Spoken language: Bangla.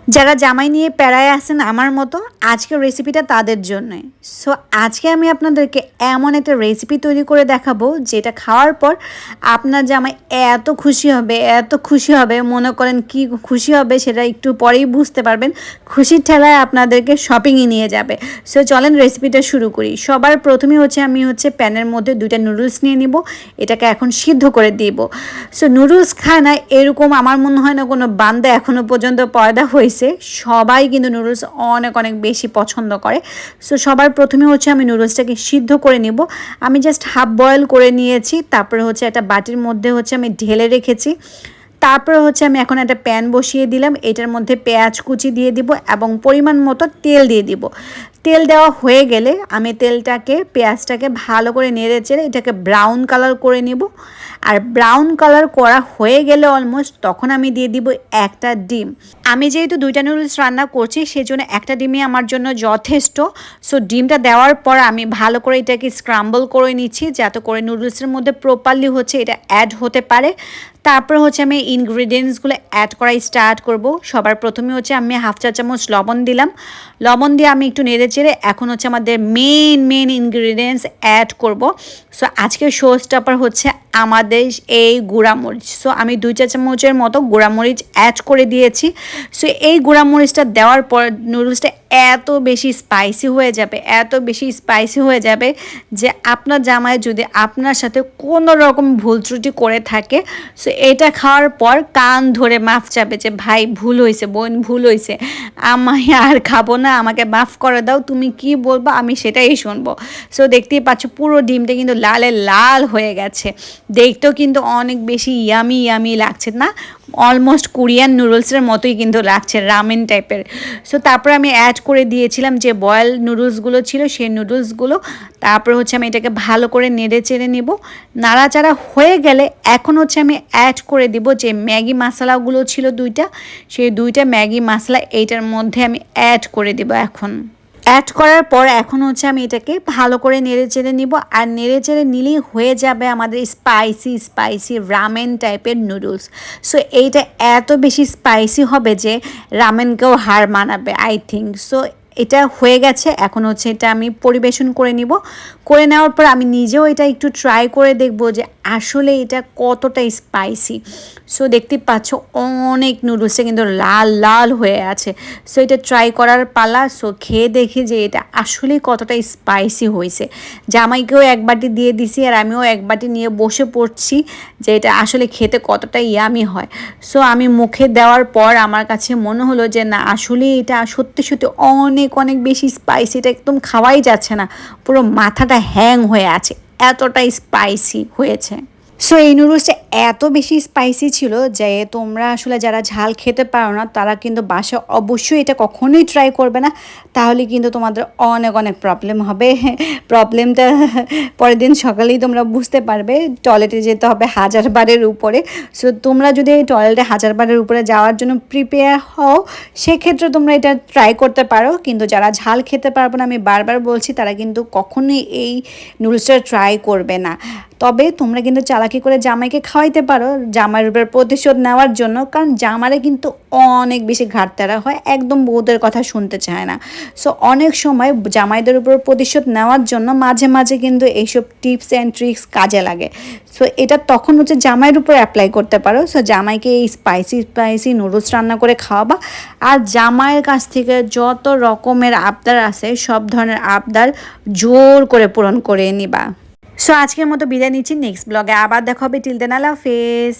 যারা জামাই নিয়ে প্যারায় আছেন আমার মতো, আজকের রেসিপিটা তাদের জন্যই। সো আজকে আমি আপনাদেরকে এমন একটা রেসিপি তৈরি করে দেখাবো যেটা খাওয়ার পর আপনার জামাই এত খুশি হবে, এত খুশি হবে, মনে করেন কি খুশি হবে সেটা একটু পরেই বুঝতে পারবেন। খুশির ঠেলায় আপনাদেরকে শপিংয়ে নিয়ে যাবে। সো চলেন রেসিপিটা শুরু করি। সবার প্রথমে আমি প্যানের মধ্যে 2টা নুডলস নিয়ে নিব, এটাকে এখন সিদ্ধ করে দিব। সো নুডলস খায় না এরকম আমার মনে হয় না কোনো বান্দা এখনও পর্যন্ত পয়দা হয়েছে। সবাই কিন্তু নুডলস অনেক অনেক বেশি পছন্দ করে। সো সবার প্রথমে আমি নুডলসটাকে সিদ্ধ করে নিব। আমি জাস্ট হাফ বয়েল করে নিয়েছি, তারপরে একটা বাটির মধ্যে আমি ঢেলে রেখেছি। তারপরে আমি এখন একটা প্যান বসিয়ে দিলাম, এটার মধ্যে পেঁয়াজ কুচি দিয়ে দিব এবং পরিমাণ মতো তেল দিয়ে দিব। তেল দেওয়া হয়ে গেলে আমি পেঁয়াজটাকে ভালো করে নেড়ে চেড়ে এটাকে ব্রাউন কালার করে নিব। আর ব্রাউন কালার করা হয়ে গেলে অলমোস্ট তখন আমি দিয়ে দিব একটা ডিম। আমি যেহেতু 2টা নুডলস রান্না করছি সেজন্য একটা ডিমই আমার জন্য যথেষ্ট। সো ডিমটা দেওয়ার পর আমি ভালো করে এটাকে স্ক্রাম্বল করে নিচ্ছি যাতে করে নুডলসের মধ্যে প্রপারলি এটা অ্যাড হতে পারে। তারপর আমি ইনগ্রিডিয়েন্টসগুলো অ্যাড করা স্টার্ট করব। সবার প্রথমে আমি হাফ চা চামচ লবণ দিলাম। লবণ দিয়ে আমি একটু নেড়ে চেড়ে এখন আমাদের মেন ইনগ্রিডিয়েন্টস অ্যাড করব। সো আজকের শো স্টপার আমাদের এই গুঁড়ামরিচ। সো আমি 2 চা চামচের মতো গুঁড়ামরিচ অ্যাড করে দিয়েছি। সো এই গুঁড়ামরিচটা দেওয়ার পর নুডলসটা এত বেশি স্পাইসি হয়ে যাবে যে আপনার জামাই যদি আপনার সাথে কোনো রকম ভুল ত্রুটি করে থাকে, সো এটা খাওয়ার পর কান ধরে মাফ চাবে যে ভাই ভুল হয়েছে, বোন ভুল হয়েছে, আমি আর খাবো না, আমাকে মাফ করে দাও, তুমি কি বলবো আমি সেটাই শুনবো। সো দেখতেই পাচ্ছ পুরো ডিমটা কিন্তু লালে লাল হয়ে গেছে, দেখতেও কিন্তু অনেক বেশি ইয়ামি লাগছে না, অলমোস্ট কোরিয়ান নুডলসের মতোই কিন্তু লাগছে, রামেন টাইপের। সো তারপর আমি অ্যাড করে দিয়েছিলাম যে বয়েল নুডলসগুলো ছিল সেই নুডলসগুলো। তারপর আমি এটাকে ভালো করে নেড়ে চেড়ে নিব। নাড়াচাড়া হয়ে গেলে এখন আমি অ্যাড করে দিব যে ম্যাগি মশলাগুলো ছিল 2টা, সেই 2টা ম্যাগি মশলা এইটার মধ্যে আমি অ্যাড করে দেব। এখন অ্যাড করার পর এখন আমি এটাকে ভালো করে নেড়ে চেড়ে নিব। আর নেড়ে চেড়ে নিলেই হয়ে যাবে আমাদের স্পাইসি রামেন টাইপের নুডলস। সো এইটা এত বেশি স্পাইসি হবে যে রামেনকেও হার মানাবে আই থিঙ্ক। সো এটা হয়ে গেছে, এখন এটা আমি পরিবেশন করে নিব। করে নেওয়ার পর আমি নিজেও এটা একটু ট্রাই করে দেখব যে আসলে এটা কতটা স্পাইসি। সো দেখতে পাচ্ছ অনেক নুডলসে কিন্তু লাল লাল হয়ে আছে। সো এটা ট্রাই করার পালা। সো খেয়ে দেখি যে এটা আসলেই কতটা স্পাইসি হয়েছে। জামাইকেও এক বাটি দিয়ে দিছি আর আমিও এক বাটি নিয়ে বসে পড়ছি যে এটা আসলে খেতে কতটা ইয়ামি হয়। সো আমি মুখে দেওয়ার পর আমার কাছে মনে হলো যে না আসলে এটা সত্যি অনেক বেশি স্পাইসি, এটা একদম খাওয়াই যাচ্ছে না, পুরো মাথাটা হ্যাং হয়ে আছে, এতটা স্পাইসি হয়েছে। সো এই নুডলসটা এত বেশি স্পাইসি ছিল যে তোমরা আসলে যারা ঝাল খেতে পারো না তারা কিন্তু বাসায় অবশ্যই এটা কখনোই ট্রাই করবে না, তাহলে কিন্তু তোমাদের অনেক প্রবলেম হবে। প্রবলেমটা পরের দিন সকালেই তোমরা বুঝতে পারবে। টয়লেটে যেতে হবে 1000 বারের উপরে। সো তোমরা যদি এই টয়লেটে 1000 বারের উপরে যাওয়ার জন্য প্রিপেয়ার হও সেক্ষেত্রে তোমরা এটা ট্রাই করতে পারো, কিন্তু যারা ঝাল খেতে পারবে না আমি বারবার বলছি তারা কিন্তু কখনোই এই নুডলসটা ট্রাই করবে না। তবে তোমরা কিন্তু চালাকি করে জামাইকে খাওয়াইতে পারো জামাইয়ের উপর প্রতিশোধ নেওয়ার জন্য, কারণ জামাইরা কিন্তু অনেক বেশি ঘাটতারা হয়, একদম বউদের কথা শুনতে চায় না। সো অনেক সময় জামাইদের উপর প্রতিশোধ নেওয়ার জন্য মাঝে কিন্তু এইসব টিপস অ্যান্ড ট্রিক্স কাজে লাগে। সো এটা তখন জামাইয়ের উপর অ্যাপ্লাই করতে পারো। সো জামাইকে এই স্পাইসি নুডলস রান্না করে খাওয়াবা, আর জামাইয়ের কাছ থেকে যত রকমের আবদার আছে সব ধরনের আবদার জোর করে পূরণ করে নিবা। সো আজকের মতো বিদায় নিচ্ছি, নেক্সট ব্লগে আবার দেখা হবে। টিল দেন আল্লাহ হাফেজ।